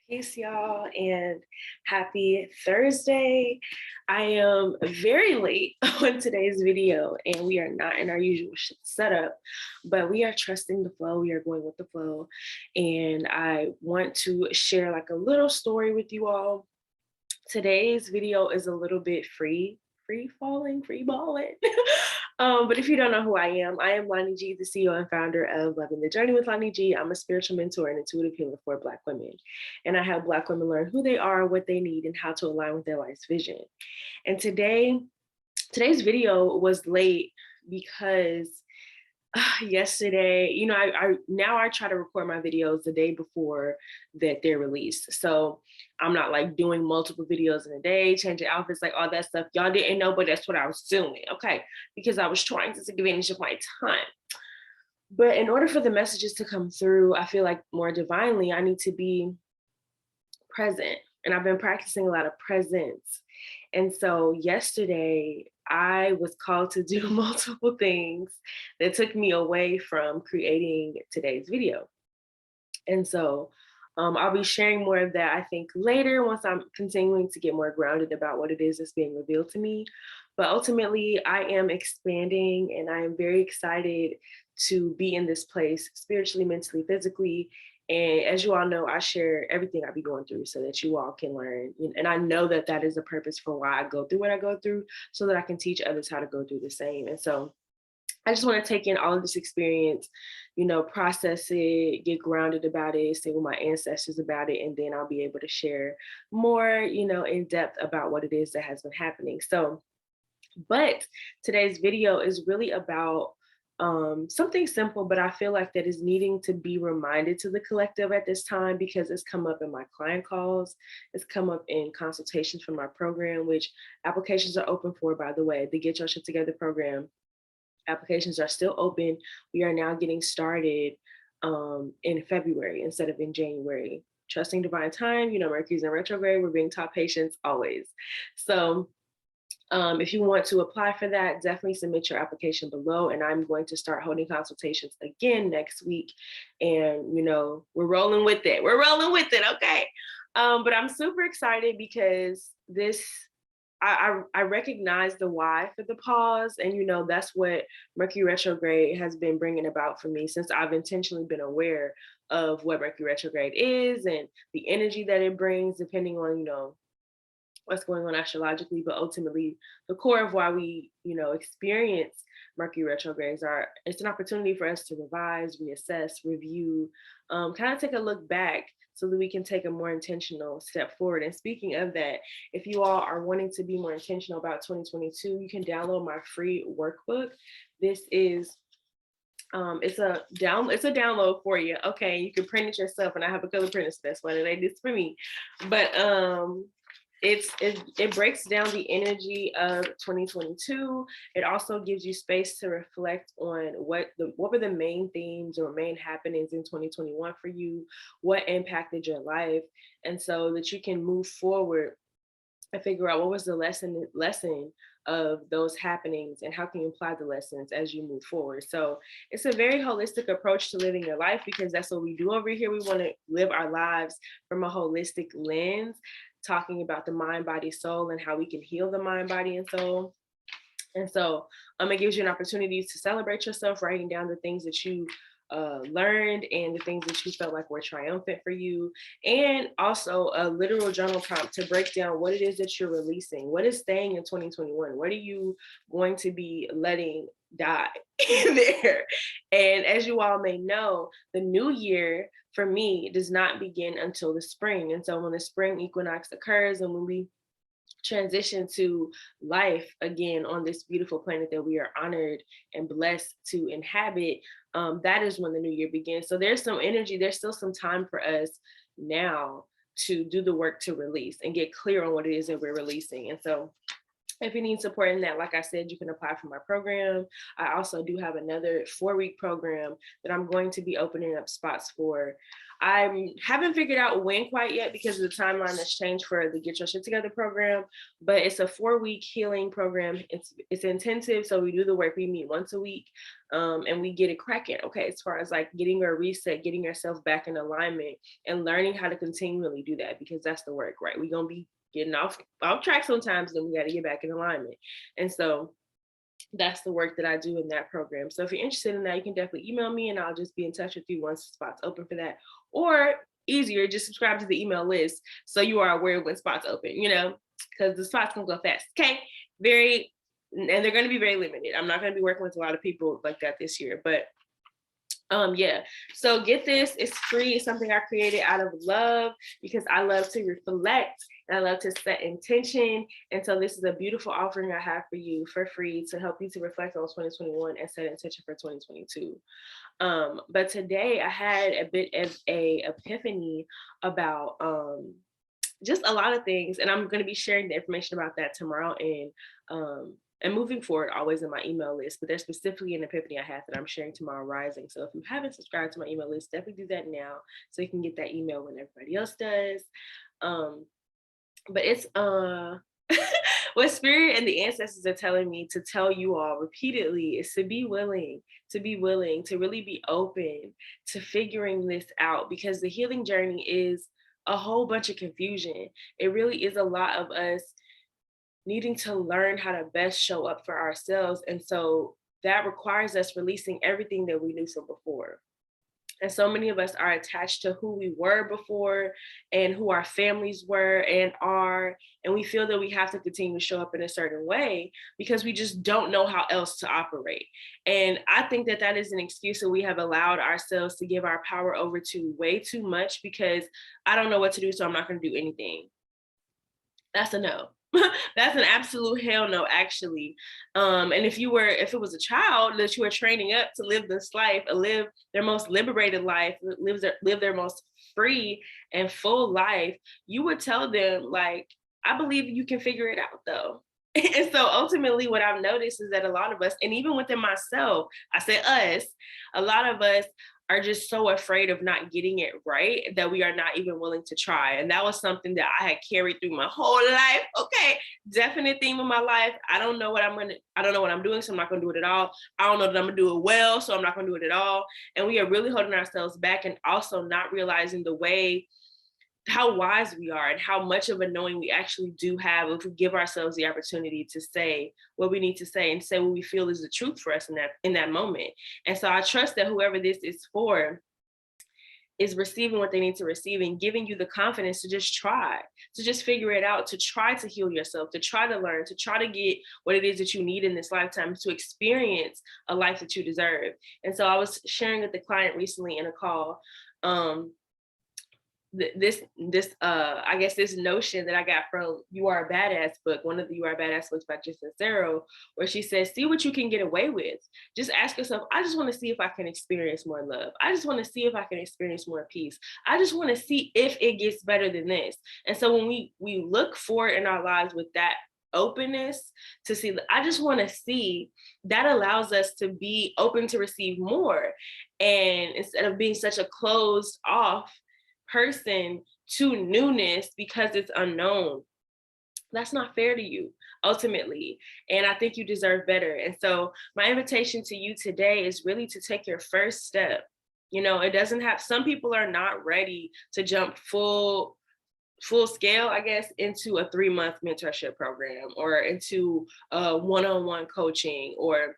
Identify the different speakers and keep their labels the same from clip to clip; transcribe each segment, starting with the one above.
Speaker 1: Peace, y'all, and happy Thursday. I am very late on today's video, and we are not in our usual setup, but we are trusting the flow. We are going with the flow, and I want to share like a little story with you all. Today's video is a little bit free balling. But if you don't know who I am Lonnie G, the CEO and founder of Loving the Journey with Lonnie G. I'm a spiritual mentor and intuitive healer for Black women. And I help Black women learn who they are, what they need, and how to align with their life's vision. And today's video was late because yesterday, I try to record my videos the day before that they're released. So I'm not like doing multiple videos in a day, changing outfits, like all that stuff. Y'all didn't know, but that's what I was doing, okay? Because I was trying to take advantage of my time. But in order for the messages to come through, I feel like more divinely, I need to be present. And I've been practicing a lot of presence. And so yesterday, I was called to do multiple things that took me away from creating today's video. And so I'll be sharing more of that, I think, later once I'm continuing to get more grounded about what it is that's being revealed to me. But ultimately, I am expanding and I am very excited to be in this place spiritually, mentally, physically. And as you all know, I share everything I be going through so that you all can learn. And I know that that is the purpose for why I go through what I go through, so that I can teach others how to go through the same. And so I just want to take in all of this experience, process it, get grounded about it, say with my ancestors about it, and then I'll be able to share more, in depth about what it is that has been happening. But today's video is really about something simple, but I feel like that is needing to be reminded to the collective at this time, because it's come up in my client calls, it's come up in consultations for my program, which applications are open for, by the way, the Get Your Shit Together program. Applications are still open. We are now getting started in February instead of in January. Trusting divine time, Mercury's in retrograde, we're being taught patience always. So if you want to apply for that, definitely submit your application below. And I'm going to start holding consultations again next week. And, we're rolling with it. We're rolling with it. Okay. But I'm super excited because I recognize the why for the pause. And, that's what Mercury retrograde has been bringing about for me since I've intentionally been aware of what Mercury retrograde is and the energy that it brings, depending on, what's going on astrologically, but ultimately the core of why we, experience Mercury retrogrades it's an opportunity for us to revise, reassess, review, kind of take a look back so that we can take a more intentional step forward. And speaking of that, if you all are wanting to be more intentional about 2022, you can download my free workbook. This is it's a download for you. Okay, you can print it yourself, and I have a color printer, so that's why they did this for me. But it breaks down the energy of 2022. It also gives you space to reflect on what were the main themes or main happenings in 2021 for you, what impacted your life, and so that you can move forward and figure out what was the lesson of those happenings and how can you apply the lessons as you move forward. So it's a very holistic approach to living your life, because that's what we do over here. We want to live our lives from a holistic lens, talking about the mind, body, soul, and how we can heal the mind, body, and soul. And so it gives you an opportunity to celebrate yourself, writing down the things that you learned and the things that you felt like were triumphant for you, and also a literal journal prompt to break down what it is that you're releasing, what is staying in 2021, what are you going to be letting die in there. And as you all may know, the new year for me does not begin until the spring. And so when the spring equinox occurs and when we transition to life again on this beautiful planet that we are honored and blessed to inhabit, that is when the new year begins. So there's some energy, there's still some time for us now to do the work to release and get clear on what it is that we're releasing. And so If you need support in that, like I said, you can apply for my program. I also do have another 4-week program that I'm going to be opening up spots for. I haven't figured out when quite yet because the timeline has changed for the Get Your Shit Together program, but it's a 4-week healing program. It's intensive, so we do the work. We meet once a week, and we get it cracking. Okay, as far as like getting a reset, getting yourself back in alignment, and learning how to continually do that, because that's the work, right? We're gonna be getting off track sometimes, then we got to get back in alignment. And so that's the work that I do in that program. So if you're interested in that, you can definitely email me and I'll just be in touch with you once the spot's open for that. Or easier, just subscribe to the email list so you are aware when spots open, because the spots can go fast. Okay. And they're going to be very limited. I'm not going to be working with a lot of people like that this year, but yeah, so get this. It's free. It's something I created out of love because I love to reflect and I love to set intention. And so this is a beautiful offering I have for you for free to help you to reflect on 2021 and set intention for 2022. But today I had a bit of a epiphany about just a lot of things, and I'm going to be sharing the information about that tomorrow and moving forward, always in my email list. But there's specifically an epiphany I had that I'm sharing tomorrow rising. So if you haven't subscribed to my email list, definitely do that now so you can get that email when everybody else does. But it's what spirit and the ancestors are telling me to tell you all repeatedly is to be willing, to really be open to figuring this out, because the healing journey is a whole bunch of confusion. It really is a lot of us needing to learn how to best show up for ourselves. And so that requires us releasing everything that we knew from before. And so many of us are attached to who we were before and who our families were and are. And we feel that we have to continue to show up in a certain way because we just don't know how else to operate. And I think that that is an excuse that we have allowed ourselves to give our power over to way too much, because I don't know what to do, so I'm not going to do anything. That's a no. That's an absolute hell no, actually. And if it was a child that you were training up to live this life, live their most liberated life, live their most free and full life, you would tell them, like, I believe you can figure it out though. And so ultimately what I've noticed is that a lot of us, and even within myself, I say us, a lot of us are just so afraid of not getting it right that we are not even willing to try. And that was something that I had carried through my whole life. Okay, definite theme of my life. I don't know what I'm doing, so I'm not gonna do it at all. I don't know that I'm gonna do it well, so I'm not gonna do it at all. And we are really holding ourselves back and also not realizing how wise we are and how much of a knowing we actually do have if we give ourselves the opportunity to say what we need to say and say what we feel is the truth for us in that moment. And so I trust that whoever this is for is receiving what they need to receive and giving you the confidence to just try, to just figure it out, to try to heal yourself, to try to learn, to try to get what it is that you need in this lifetime, to experience a life that you deserve. And so I was sharing with the client recently in a call, this I guess this notion that I got from You Are a Badass book, one of the You Are a Badass books by Just Sincero, where she says, see what you can get away with. Just ask yourself, I just want to see if I can experience more love. I just want to see if I can experience more peace. I just want to see if it gets better than this. And so when we look forward in our lives with that openness to see, I just want to see, that allows us to be open to receive more. And instead of being such a closed off person to newness because it's unknown, that's not fair to you ultimately. And I think you deserve better. And so my invitation to you today is really to take your first step. It doesn't have, some people are not ready to jump full scale, I guess, into a 3-month mentorship program or into one-on-one coaching or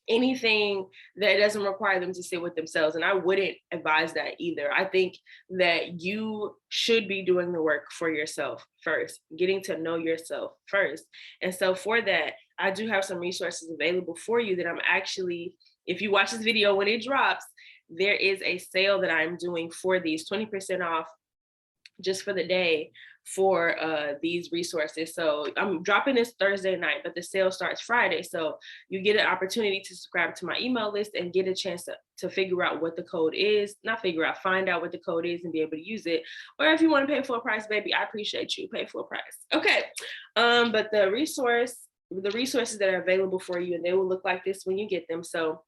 Speaker 1: anything that doesn't require them to sit with themselves. And I wouldn't advise that either. I think that you should be doing the work for yourself first, getting to know yourself first. And so for that, I do have some resources available for you that I'm actually, if you watch this video when it drops, there is a sale that I'm doing for these, 20% off just for the day for these resources. So I'm dropping this Thursday night, but the sale starts Friday. So you get an opportunity to subscribe to my email list and get a chance to figure out what the code is, find out what the code is and be able to use it. Or if you want to pay full price, baby, I appreciate you, pay full price. Okay, but the resources that are available for you, and they will look like this when you get them. So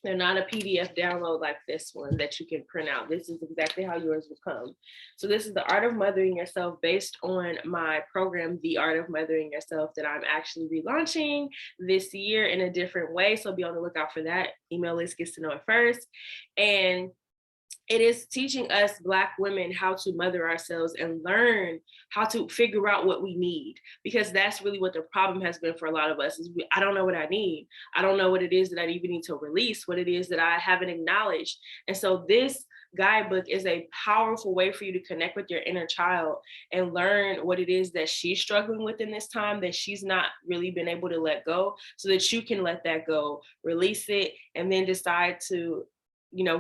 Speaker 1: they're not a PDF download like this one that you can print out. This is exactly how yours will come. So this is the Art of Mothering Yourself based on my program, The Art of Mothering Yourself, that I'm actually relaunching this year in a different way. So be on the lookout for that. Email list gets to know it first. And it is teaching us Black women how to mother ourselves and learn how to figure out what we need, because that's really what the problem has been for a lot of us is I don't know what I need. I don't know what it is that I even need to release, what it is that I haven't acknowledged. And so this guidebook is a powerful way for you to connect with your inner child and learn what it is that she's struggling with in this time that she's not really been able to let go, so that you can let that go, release it, and then decide to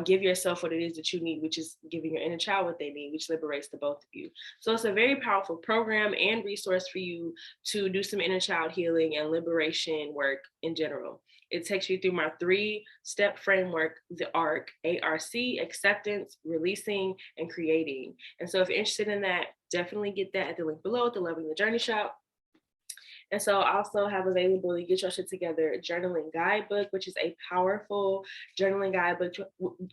Speaker 1: give yourself what it is that you need, which is giving your inner child what they need, which liberates the both of you. So it's a very powerful program and resource for you to do some inner child healing and liberation work in general. It takes you through my 3-step framework, the ARC, A-R-C, acceptance, releasing, and creating. And so if you're interested in that, definitely get that at the link below at the Loving the Journey shop. And so I also have available to get your shit together journaling guidebook, which is a powerful journaling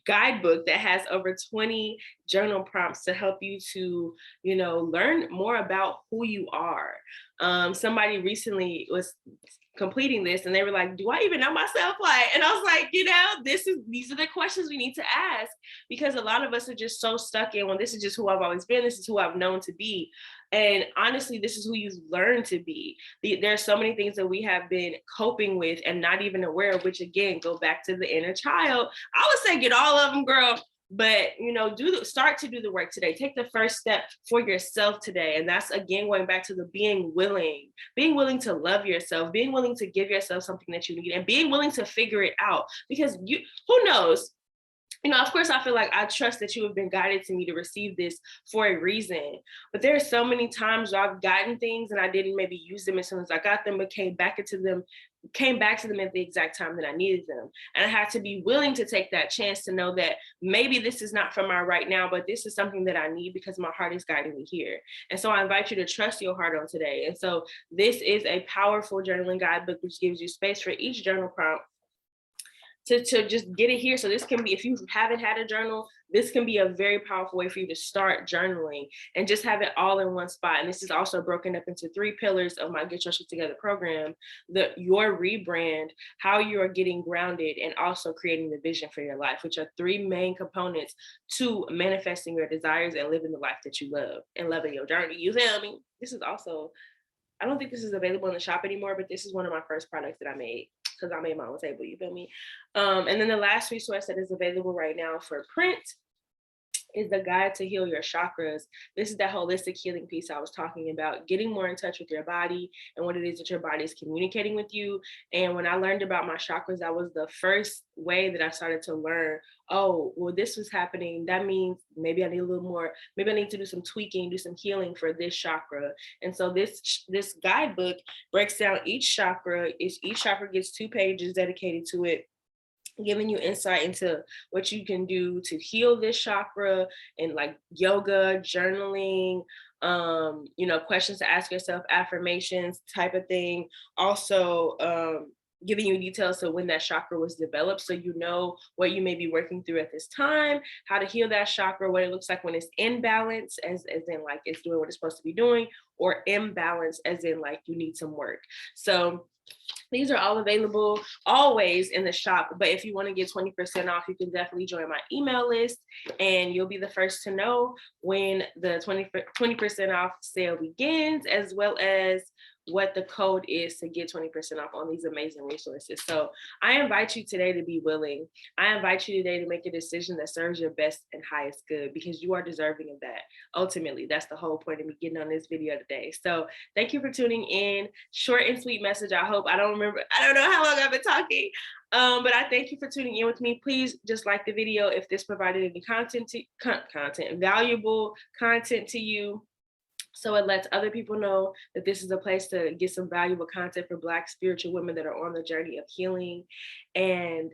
Speaker 1: guidebook that has over 20 journal prompts to help you to, learn more about who you are. Somebody recently was completing this and they were like, do I even know myself? And I was like, these are the questions we need to ask, because a lot of us are just so stuck in, well, this is just who I've always been. This is who I've known to be. And honestly, this is who you've learned to be. There are so many things that we have been coping with and not even aware of, which again, go back to the inner child. I would say get all of them, girl. But, start to do the work today. Take the first step for yourself today. And that's, again, going back to the being willing to love yourself, being willing to give yourself something that you need, and being willing to figure it out. Because who knows? Of course, I feel like I trust that you have been guided to me to receive this for a reason. But there are so many times where I've gotten things and I didn't maybe use them as soon as I got them, but came back to them at the exact time that I needed them. And I had to be willing to take that chance to know that maybe this is not for my right now, but this is something that I need because my heart is guiding me here. And so I invite you to trust your heart on today. And so this is a powerful journaling guidebook, which gives you space for each journal prompt to just get it here. So this can be, if you haven't had a journal, this can be a very powerful way for you to start journaling and just have it all in one spot. And this is also broken up into 3 pillars of my Get Your Shit Together program: your rebrand, how you are getting grounded, and also creating the vision for your life, which are 3 main components to manifesting your desires and living the life that you love and loving your journey. You feel me? This is also, I don't think this is available in the shop anymore, but this is one of my first products that I made, because I made my own table, you feel me? And then the last resource that is available right now for print is the Guide to Heal Your Chakras. This is that holistic healing piece I was talking about, getting more in touch with your body and what it is that your body is communicating with you. And when I learned about my chakras, that was the first way that I started to learn, oh, well, this was happening. That means maybe I need a little more, maybe I need to do some tweaking, do some healing for this chakra. And so this guidebook breaks down each chakra. Each chakra gets 2 pages dedicated to it, giving you insight into what you can do to heal this chakra, and like yoga, journaling, questions to ask yourself, affirmations type of thing. Also, giving you details of when that chakra was developed, so you know what you may be working through at this time, how to heal that chakra, what it looks like when it's in balance, as in like it's doing what it's supposed to be doing, or imbalance as in like you need some work. So these are all available always in the shop, but if you want to get 20% off, you can definitely join my email list and you'll be the first to know when the 20% off sale begins, as well as what the code is to get 20% off on these amazing resources. So I invite you today to be willing. I invite you today to make a decision that serves your best and highest good, because you are deserving of that. Ultimately, that's the whole point of me getting on this video today. So thank you for tuning in. Short and sweet message. I hope, I don't know how long I've been talking, but I thank you for tuning in with me. Please just like the video if this provided any valuable content to you. So it lets other people know that this is a place to get some valuable content for Black spiritual women that are on the journey of healing. And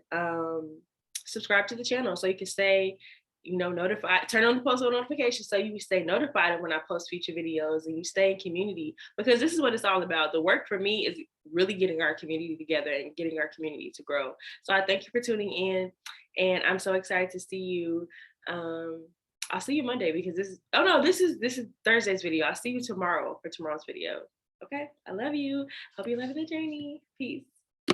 Speaker 1: subscribe to the channel so you can stay, notified. Turn on the post notifications so you stay notified when I post future videos, and you stay in community, because this is what it's all about. The work for me is really getting our community together and getting our community to grow. So I thank you for tuning in, and I'm so excited to see you. I'll see you Monday, because this is Thursday's video. I'll see you tomorrow for tomorrow's video. Okay. I love you. Hope you love the journey. Peace.